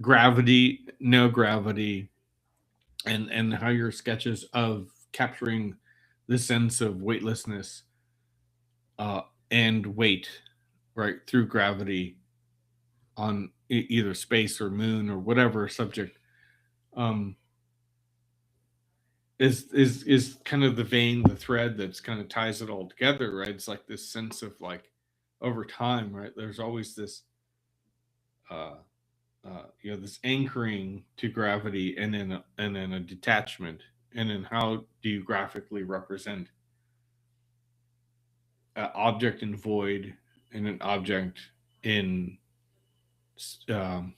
gravity, no gravity, and how your sketches of capturing the sense of weightlessness uh, and weight, right, through gravity on either space or moon or whatever subject, um, is kind of the vein, the thread that's kind of ties it all together, right? It's like this sense of like over time, right? There's always this uh, this anchoring to gravity, and then a detachment, and then how do you graphically represent an object in void and an object in um,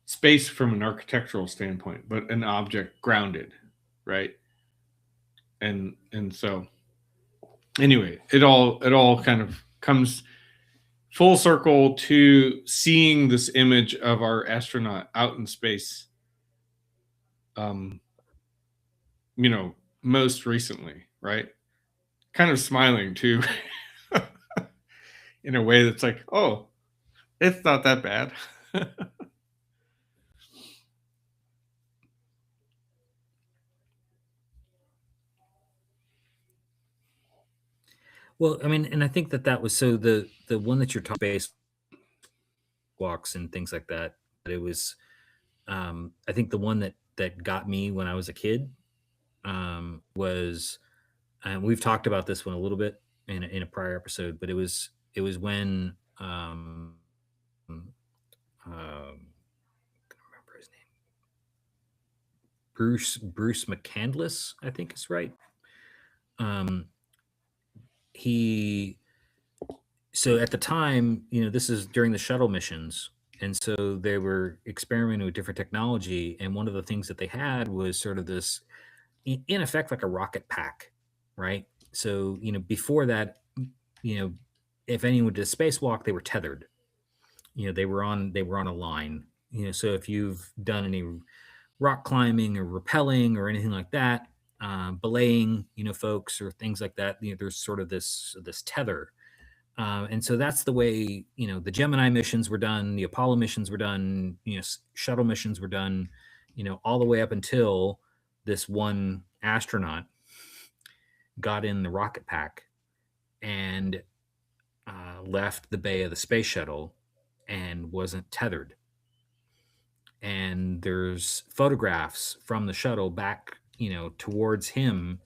space from an architectural standpoint, but an object grounded, right? And so anyway, it all kind of comes full circle to seeing this image of our astronaut out in space, you know, most recently, right? Kind of smiling too, in a way that's like, oh, it's not that bad. Well, I mean, and I think that was so the one that you're talking space walks and things like that. It was, I think the one that got me when I was a kid was, and we've talked about this one a little bit in a prior episode, but it was when I can't remember his name, Bruce McCandless, I think is right. Um, he so at the time, this is during the shuttle missions, and so they were experimenting with different technology, and one of the things that they had was sort of this, in effect, like a rocket pack, right? So before that, you know, if anyone did a spacewalk, they were tethered. They were on a line. So if you've done any rock climbing or rappelling or anything like that, belaying, folks or things like that, there's sort of this tether. And so that's the way, the Gemini missions were done, the Apollo missions were done, shuttle missions were done, all the way up until this one astronaut got in the rocket pack and left the bay of the space shuttle and wasn't tethered. And there's photographs from the shuttle back, towards him,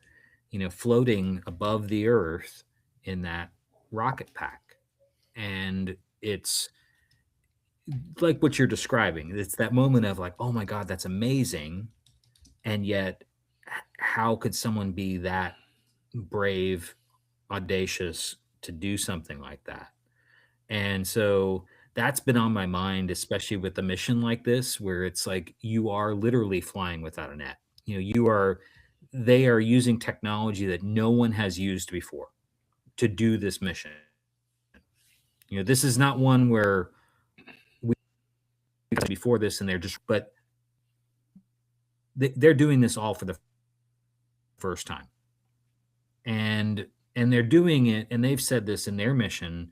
floating above the Earth in that rocket pack. And it's like what you're describing. It's that moment of like, oh my God, that's amazing. And yet, how could someone be that brave, audacious to do something like that? And so that's been on my mind, especially with a mission like this, where it's like you are literally flying without a net. They are using technology that no one has used before to do this mission. This is not one where we before this and but they're doing this all for the first time. And they're doing it, and they've said this in their mission,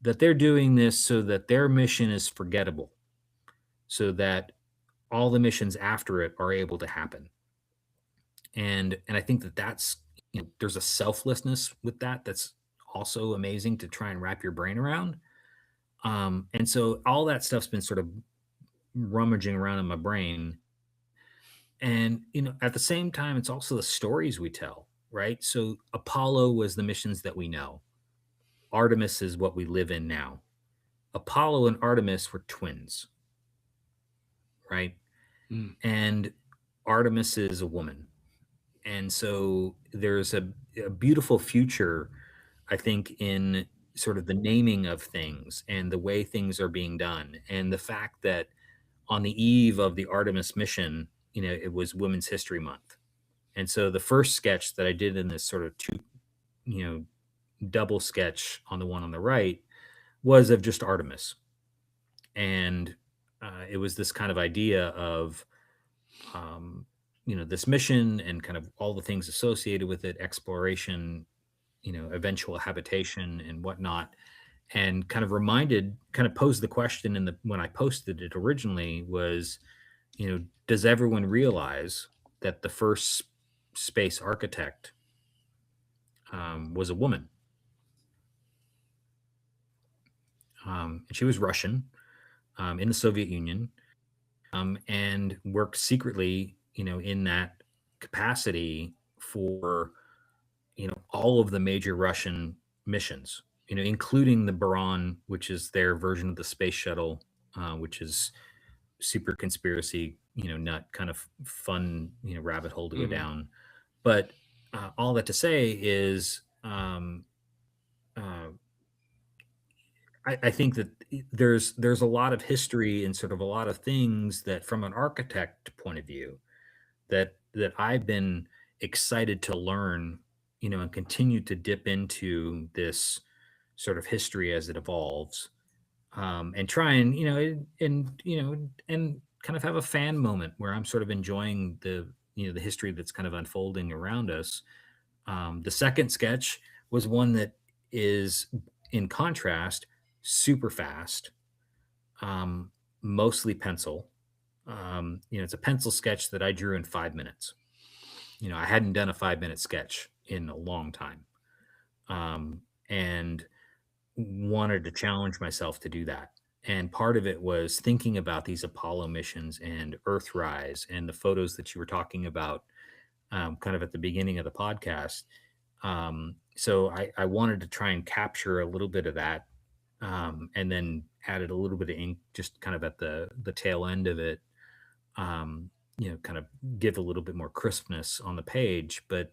that they're doing this so that their mission is forgettable, so that all the missions after it are able to happen. And I think that's, there's a selflessness with that's also amazing to try and wrap your brain around. And so all that stuff's been sort of rummaging around in my brain. And at the same time, it's also the stories we tell, right? So Apollo was the missions that we know. Artemis is what we live in now. Apollo and Artemis were twins, right? And Artemis is a woman. And so there's a beautiful future, I think, in sort of the naming of things and the way things are being done. And the fact that on the eve of the Artemis mission, it was Women's History Month. And so the first sketch that I did in this sort of double sketch on the one on the right was of just Artemis. And it was this kind of idea of, this mission and kind of all the things associated with it, exploration, eventual habitation and whatnot. And kind of posed the question when I posted it originally was, does everyone realize that the first space architect was a woman? And she was Russian, in the Soviet Union, and worked secretly, in that capacity for, all of the major Russian missions, including the Buran, which is their version of the space shuttle, which is super conspiracy, nut kind of fun, rabbit hole to go down. But all that to say is, I think that there's a lot of history and sort of a lot of things that from an architect point of view that I've been excited to learn, and continue to dip into this sort of history as it evolves, and try and and kind of have a fan moment where I'm sort of enjoying the history that's kind of unfolding around us. The second sketch was one that is, in contrast, super fast, um, mostly pencil. It's a pencil sketch that I drew in 5 minutes. I hadn't done a 5 minute sketch in a long time, and wanted to challenge myself to do that. And part of it was thinking about these Apollo missions and Earthrise and the photos that you were talking about, kind of at the beginning of the podcast. So I wanted to try and capture a little bit of that, and then added a little bit of ink just kind of at the tail end of it, kind of give a little bit more crispness on the page. But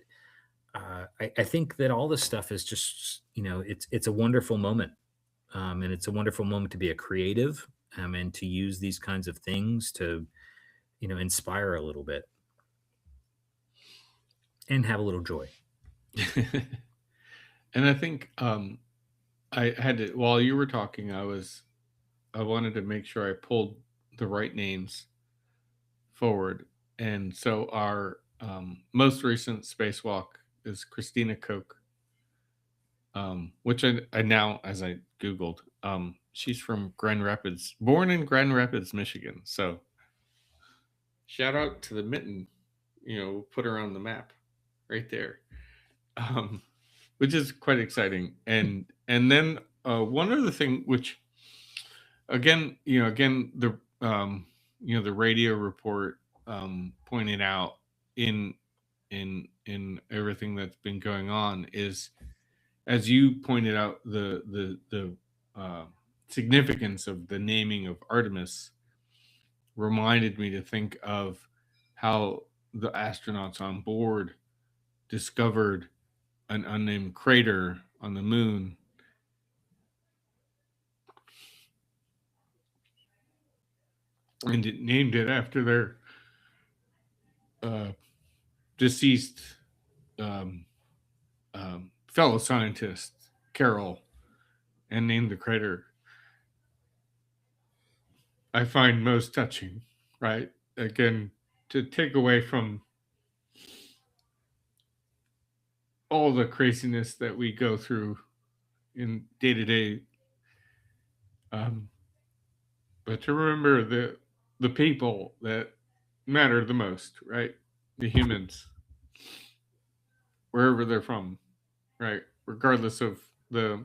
I think that all this stuff is just, it's a wonderful moment, and it's a wonderful moment to be a creative, and to use these kinds of things to, inspire a little bit and have a little joy. And I think I had to, while you were talking, I wanted to make sure I pulled the right names forward. And so our most recent spacewalk is Christina Koch, which I now, as I Googled, she's from Grand Rapids, born in Grand Rapids, Michigan. So shout out to the mitten, put her on the map right there, which is quite exciting. And then one other thing, which again, the radio report pointed out in everything that's been going on is, as you pointed out, the significance of the naming of Artemis reminded me to think of how the astronauts on board discovered an unnamed crater on the moon, and it named it after their deceased um, fellow scientist, Carol, and named the crater. I find most touching, right? Again, to take away from all the craziness that we go through in day to day, but to remember the people that matter the most, right? The humans, wherever they're from, right? Regardless of the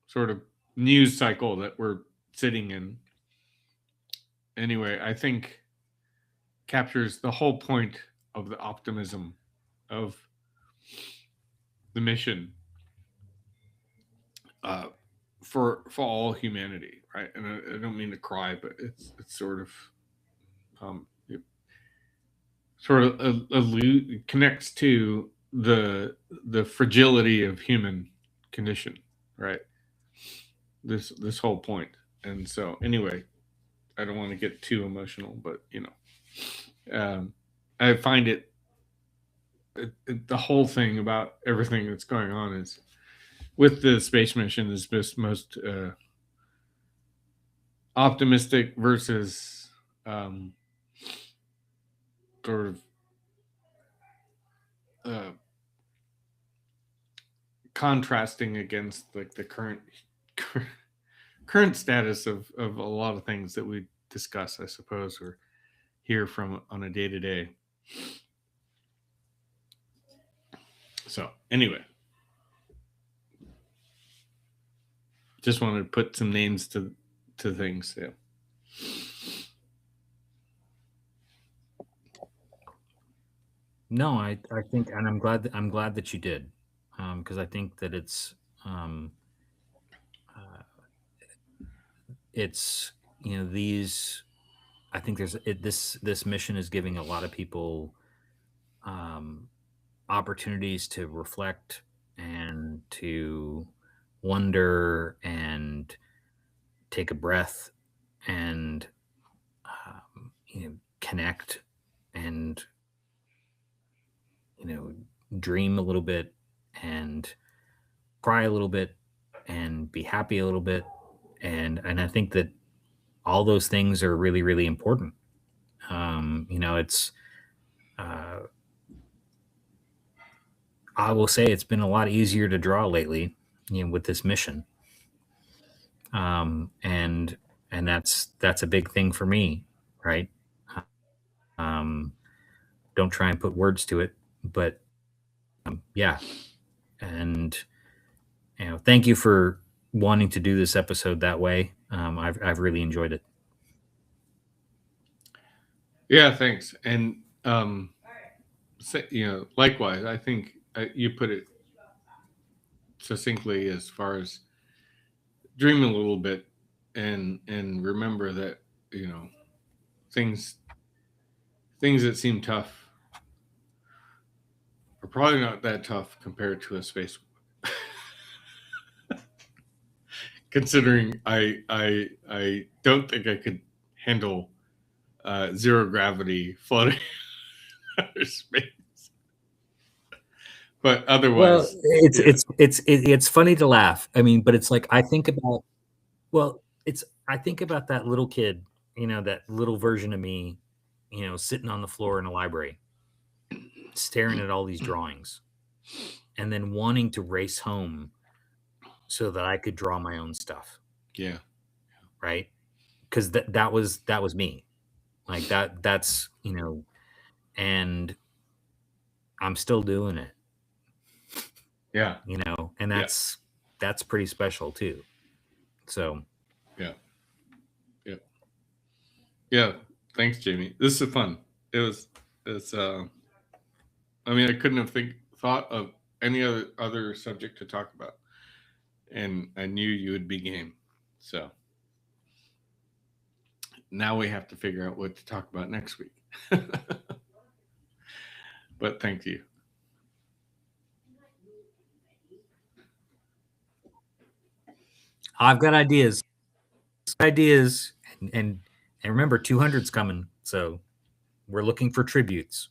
sort of news cycle that we're sitting in. Anyway, I think captures the whole point of the optimism of the mission, for all humanity, right? And I don't mean to cry, but it's sort of it sort of connects to the fragility of human condition, right? This whole point. And so anyway, I don't want to get too emotional, but I find the whole thing about everything that's going on is with the space mission is most optimistic versus sort of contrasting against like the current status of a lot of things that we discuss, I suppose, or hear from on a day to day. So anyway, just wanted to put some names to things. Yeah. No, I think, and I'm glad that you did, because I think that it's these. I think this mission is giving a lot of people opportunities to reflect and to wonder and take a breath and connect and dream a little bit and cry a little bit and be happy a little bit, and I think that all those things are really, really important. It's I will say it's been a lot easier to draw lately, with this mission. And that's a big thing for me, right? Um, don't try and put words to it, but yeah. And thank you for wanting to do this episode that way. I've really enjoyed it. Yeah, thanks. And likewise, I think you put it succinctly as far as dream a little bit and remember that things that seem tough are probably not that tough compared to a space considering I don't think I could handle zero gravity floating outer space. But otherwise, it's funny to laugh. I mean, but it's like I think about that little kid, that little version of me, sitting on the floor in a library, staring at all these drawings, and then wanting to race home so that I could draw my own stuff. Yeah. Right. Because that was me. Like that's and I'm still doing it. Yeah. And that's pretty special too. So yeah. Thanks, Jamie. This is fun. It's I mean, I couldn't have thought of any other subject to talk about, and I knew you would be game. So now we have to figure out what to talk about next week. But thank you. I've got ideas, and remember, 200's coming, so we're looking for tributes.